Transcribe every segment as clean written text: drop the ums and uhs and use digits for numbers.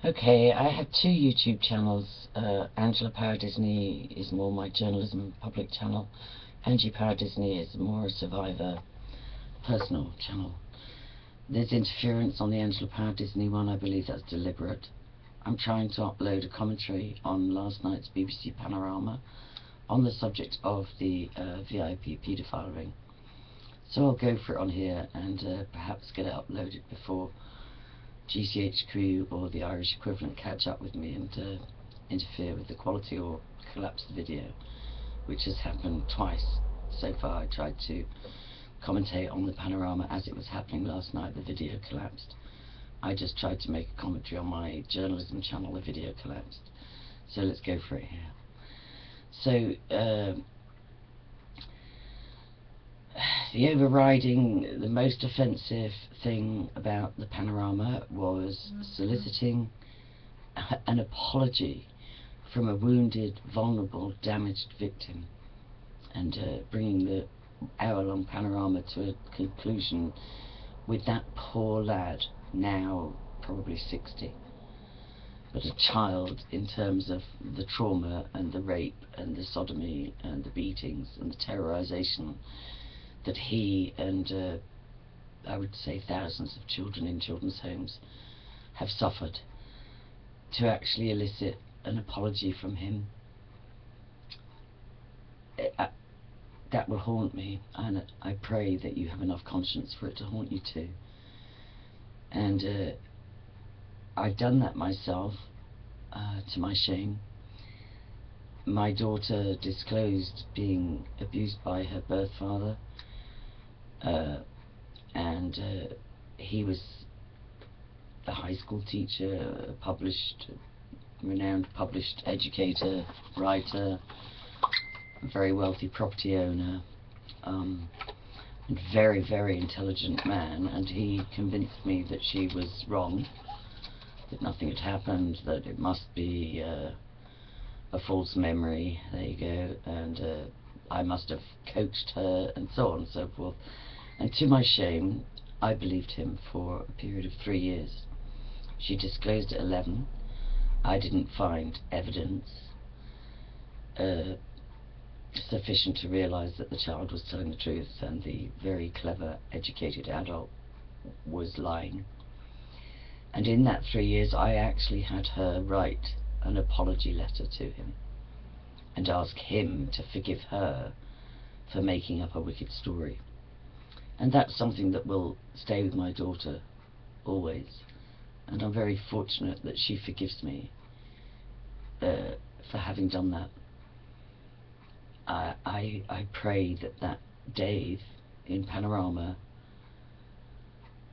Okay, I have two YouTube channels. Angela Power Disney is more my journalism public channel. Angie Power Disney is more a survivor personal channel. There's interference on the Angela Power Disney one. I believe that's deliberate. I'm trying to upload a commentary on last night's BBC Panorama on the subject of the VIP paedophile ring. So I'll go for it on here and perhaps get it uploaded before GCH Crew or the Irish equivalent catch up with me and interfere with the quality or collapse the video, which has happened twice so far. I tried to commentate on the Panorama as it was happening last night. The video collapsed. I just tried to make a commentary on my journalism channel. The video collapsed. So let's go for it here. So the overriding, the most offensive thing about the Panorama was soliciting an apology from a wounded, vulnerable, damaged victim, and bringing the hour-long Panorama to a conclusion with that poor lad, now probably 60, but a child in terms of the trauma and the rape and the sodomy and the beatings and the terrorization that he and I would say thousands of children in children's homes have suffered. To actually elicit an apology from him, that will haunt me, and I pray that you have enough conscience for it to haunt you too. And I've done that myself, to my shame. My daughter disclosed being abused by her birth father, and he was a high school teacher, renowned published educator, writer, a very wealthy property owner, and very, very intelligent man. And he convinced me that she was wrong, that nothing had happened, that it must be a false memory, there you go, and I must have coached her, and so on and so forth. And to my shame, I believed him for a period of 3 years. She disclosed at 11. I didn't find evidence sufficient to realize that the child was telling the truth and the very clever, educated adult was lying. And in that 3 years, I actually had her write an apology letter to him and ask him to forgive her for making up a wicked story. And that's something that will stay with my daughter always, and I'm very fortunate that she forgives me for having done that. I pray that Dave in Panorama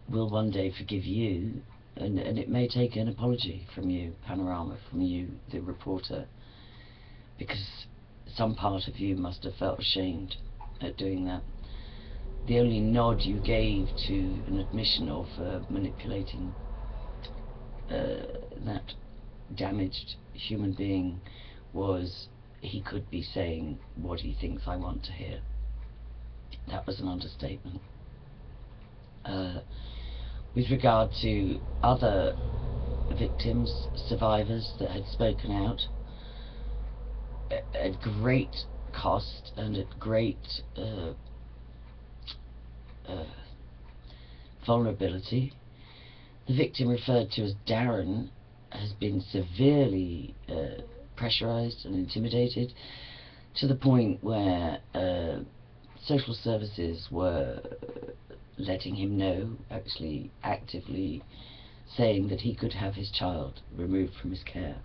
will one day forgive you, and it may take an apology from you, Panorama, from you, the reporter, because some part of you must have felt ashamed at doing that. The only nod you gave to an admission of manipulating that damaged human being was he could be saying what he thinks I want to hear. That was an understatement. With regard to other victims, survivors that had spoken out at great cost and at great vulnerability, the victim referred to as Darren has been severely pressurized and intimidated to the point where social services were letting him know, actually actively saying that he could have his child removed from his care.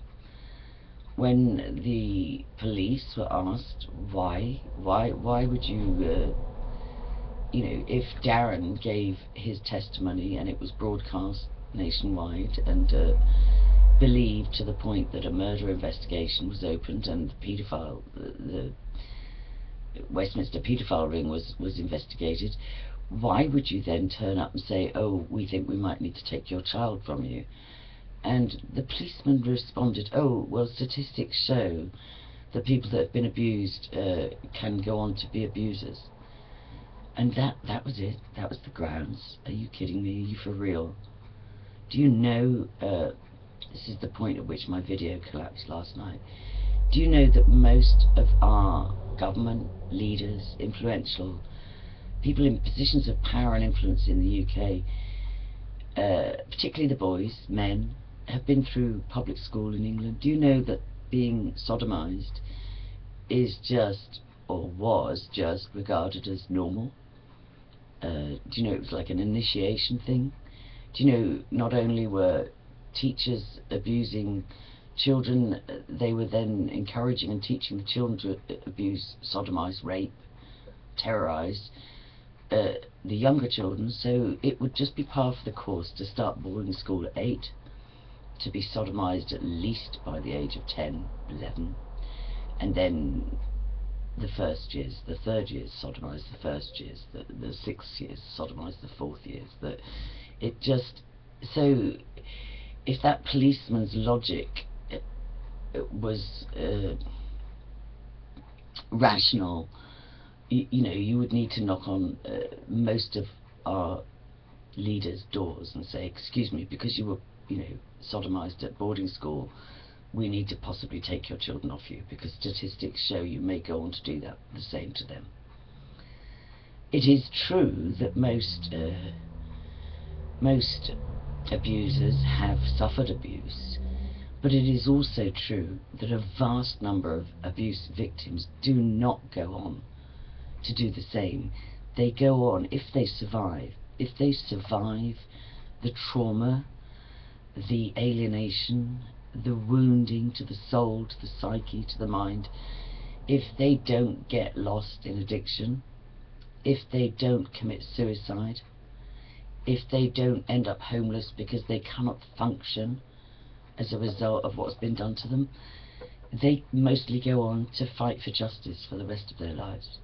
When the police were asked why would you if Darren gave his testimony and it was broadcast nationwide and believed to the point that a murder investigation was opened and the Westminster paedophile ring was investigated, why would you then turn up and say, oh, we think we might need to take your child from you? And the policeman responded, oh, well, statistics show that people that have been abused can go on to be abusers. And that was it. That was the grounds. Are you kidding me? Are you for real? Do you know this is the point at which my video collapsed last night. Do you know that most of our government leaders, influential people in positions of power and influence in the UK, particularly the boys, men, have been through public school in England? Do you know that being sodomized is just, or was just, regarded as normal? Do you know it was like an initiation thing? Do you know not only were teachers abusing children, they were then encouraging and teaching the children to abuse, sodomize, rape, terrorize the younger children? So it would just be par for the course to start boarding school at 8, to be sodomized at least by the age of 10, 11, and then the first years, the third years, sodomize the first years, the 6th years, sodomize the 4th years. That it just, so if that policeman's logic was rational, you know, you would need to knock on most of our leaders' doors and say, excuse me, because you were, you know, sodomized at boarding school, we need to possibly take your children off you, because statistics show you may go on to do that, the same to them. It is true that most abusers have suffered abuse, but it is also true that a vast number of abuse victims do not go on to do the same. They go on, if they survive the trauma, the alienation, the wounding to the soul, to the psyche, to the mind, if they don't get lost in addiction, if they don't commit suicide, if they don't end up homeless because they cannot function as a result of what's been done to them, they mostly go on to fight for justice for the rest of their lives.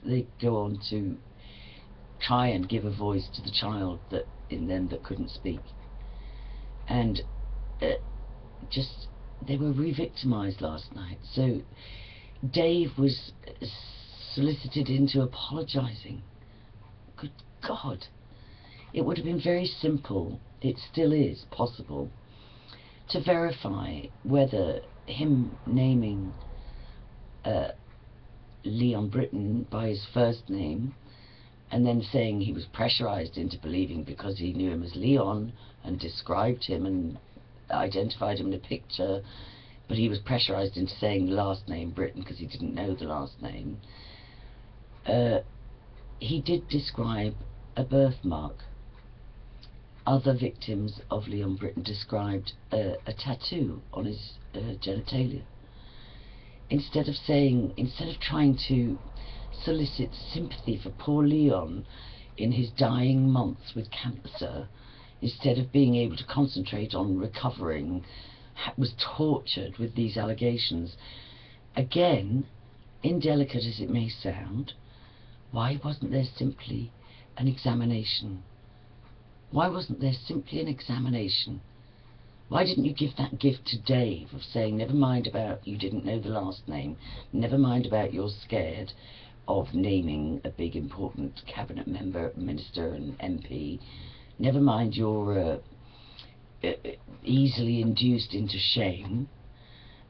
They go on to try and give a voice to the child that in them that couldn't speak. And just, they were re-victimized last night. So Dave was solicited into apologizing. Good God. It would have been very simple, it still is possible, to verify whether him naming Leon Britton by his first name and then saying he was pressurized into believing because he knew him as Leon and described him and identified him in a picture, but he was pressurized into saying the last name Britton because he didn't know the last name. He did describe a birthmark. Other victims of Leon Britton described a tattoo on his genitalia. Instead of trying to solicit sympathy for poor Leon in his dying months with cancer, instead of being able to concentrate on recovering, was tortured with these allegations. Again, indelicate as it may sound, why wasn't there simply an examination? Why wasn't there simply an examination? Why didn't you give that gift to Dave of saying, never mind about you didn't know the last name, never mind about you're scared of naming a big important cabinet member, minister and MP, never mind you're easily induced into shame,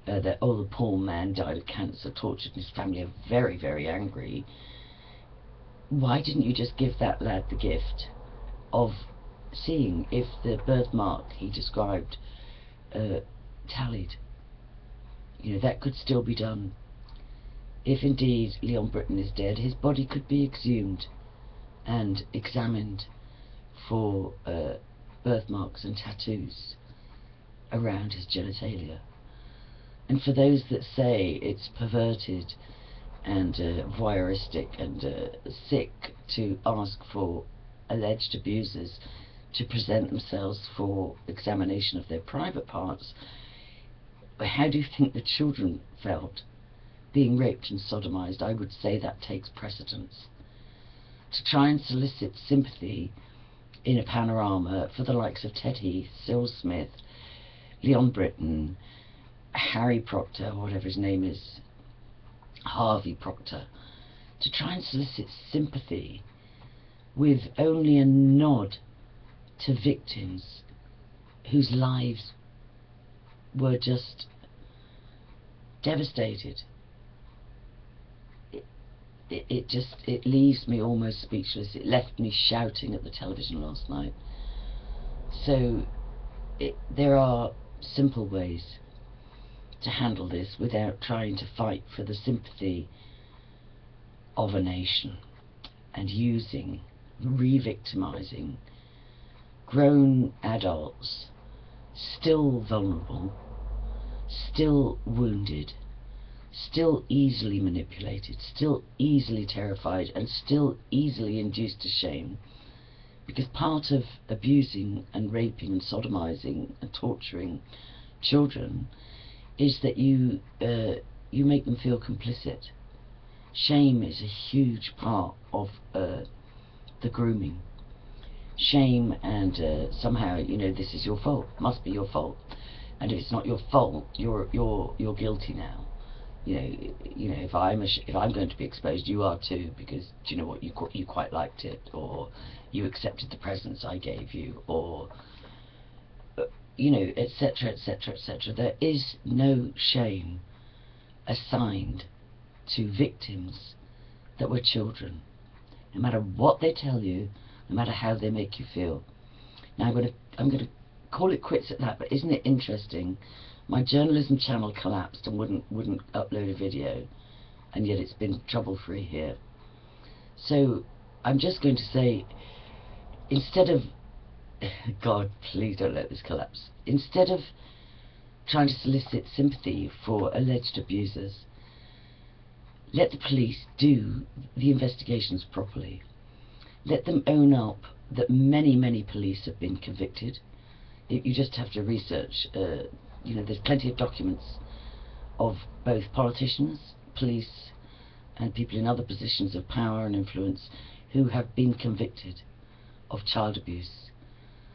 that, oh, the poor man died of cancer, tortured, and his family are very, very angry. Why didn't you just give that lad the gift of seeing if the birthmark he described tallied? You know, that could still be done. If indeed Leon Britton is dead, his body could be exhumed and examined for birthmarks and tattoos around his genitalia. And for those that say it's perverted and voyeuristic and sick to ask for alleged abusers to present themselves for examination of their private parts, how do you think the children felt being raped and sodomized? I would say that takes precedence. To try and solicit sympathy in a panorama for the likes of Ted Heath, Cyril Smith, Leon Britton, Harry Proctor, whatever his name is, Harvey Proctor, to try and solicit sympathy with only a nod to victims whose lives were just devastated. It leaves me almost speechless. It left me shouting at the television last night. So there are simple ways to handle this without trying to fight for the sympathy of a nation and using, re-victimising grown adults, still vulnerable, still wounded, still easily manipulated, still easily terrified, and still easily induced to shame. Because part of abusing and raping and sodomizing and torturing children is that you make them feel complicit. Shame is a huge part of the grooming. Shame and somehow, you know, this is your fault, must be your fault, and if it's not your fault, you're guilty now. You know, if I'm going to be exposed, you are too, because do you know what, you quite liked it, or you accepted the presents I gave you, or you know, etc., etc., etc. There is no shame assigned to victims that were children, no matter what they tell you, no matter how they make you feel. Now I'm going to call it quits at that. But isn't it interesting? My journalism channel collapsed and wouldn't upload a video, and yet it's been trouble-free here. So I'm just going to say, instead of God, please don't let this collapse. Instead of trying to solicit sympathy for alleged abusers, let the police do the investigations properly. Let them own up that many police have been convicted. You just have to research. You know, there's plenty of documents of both politicians, police, and people in other positions of power and influence who have been convicted of child abuse,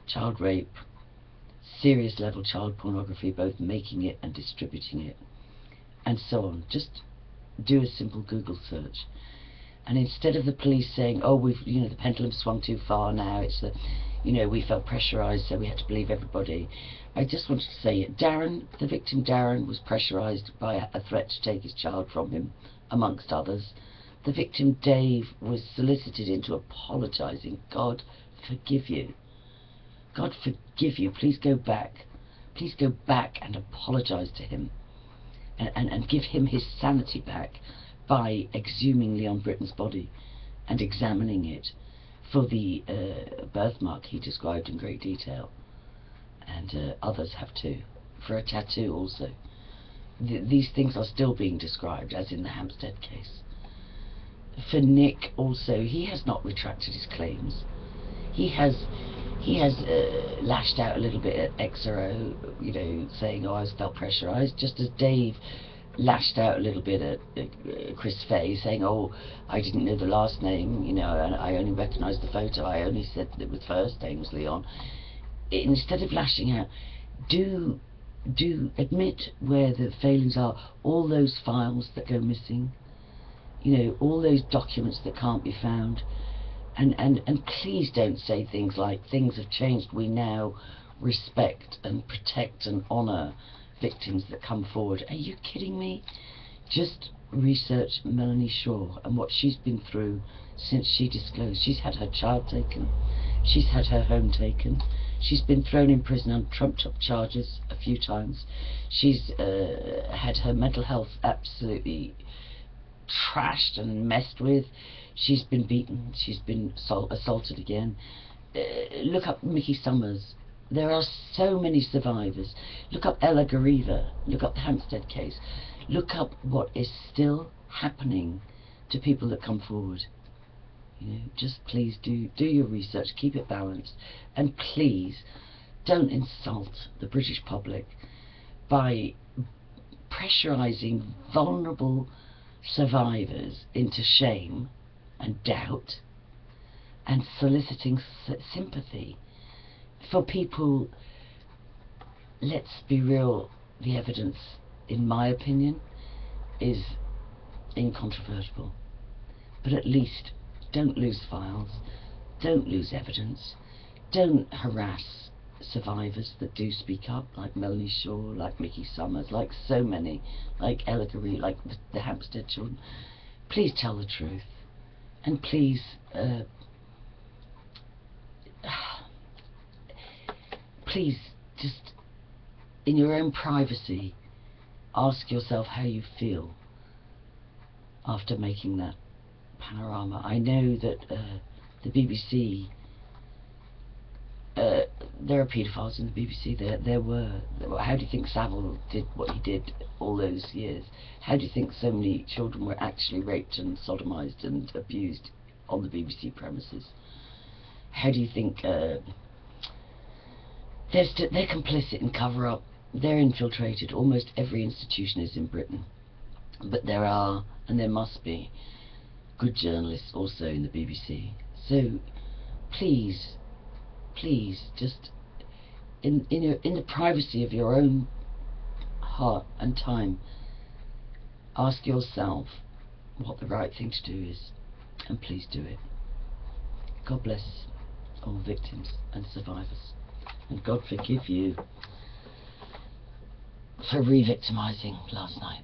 child rape, serious level child pornography, both making it and distributing it, and so on. Just do a simple Google search. And instead of the police saying, oh, you know, the pendulum swung too far now, it's the, you know, we felt pressurised, so we had to believe everybody. I just wanted to say, Darren, the victim Darren, was pressurised by a threat to take his child from him, amongst others. The victim Dave was solicited into apologising. God forgive you. God forgive you. Please go back. Please go back and apologise to him. And give him his sanity back by exhuming Leon Britton's body and examining it for the birthmark he described in great detail. And others have too. For a tattoo also. These things are still being described, as in the Hampstead case. For Nick also, he has not retracted his claims. He has lashed out a little bit at XRO, you know, saying, oh, I felt pressurised, just as Dave lashed out a little bit at Chris Fay, saying, oh, I didn't know the last name, you know, and I only recognised the photo, I only said that the first name was Leon. Instead of lashing out, do admit where the failings are, all those files that go missing, you know, all those documents that can't be found. And please don't say things like, things have changed, we now respect and protect and honour victims that come forward. Are you kidding me? Just research Melanie Shaw and what she's been through since she disclosed. She's had her child taken, she's had her home taken, she's been thrown in prison on trumped up charges a few times, she's had her mental health absolutely trashed and messed with. She's been beaten, she's been assaulted again. Look up Mickey Summers. There are so many survivors. Look up Ella Gariva. Look up the Hampstead case. Look up what is still happening to people that come forward. You know, just please do your research, keep it balanced, and please don't insult the British public by pressurising vulnerable survivors into shame and doubt and soliciting sympathy for people. Let's be real, the evidence, in my opinion, is incontrovertible, but at least don't lose files, don't lose evidence, don't harass survivors that do speak up, like Melanie Shaw, like Mickey Summers, like so many, like Ella Garee, like the Hampstead children. Please tell the truth, and please please just in your own privacy ask yourself how you feel after making that panorama. I know that the BBC, there are paedophiles in the BBC. There were. How do you think Savile did what he did all those years? How do you think so many children were actually raped and sodomized and abused on the BBC premises? How do you think they're complicit in cover-up? They're infiltrated. Almost every institution is in Britain, but there are, and there must be, good journalists also in the BBC. So please, just in the privacy of your own heart and time, ask yourself what the right thing to do is, and please do it. God bless all victims and survivors, and God forgive you for re-victimizing last night.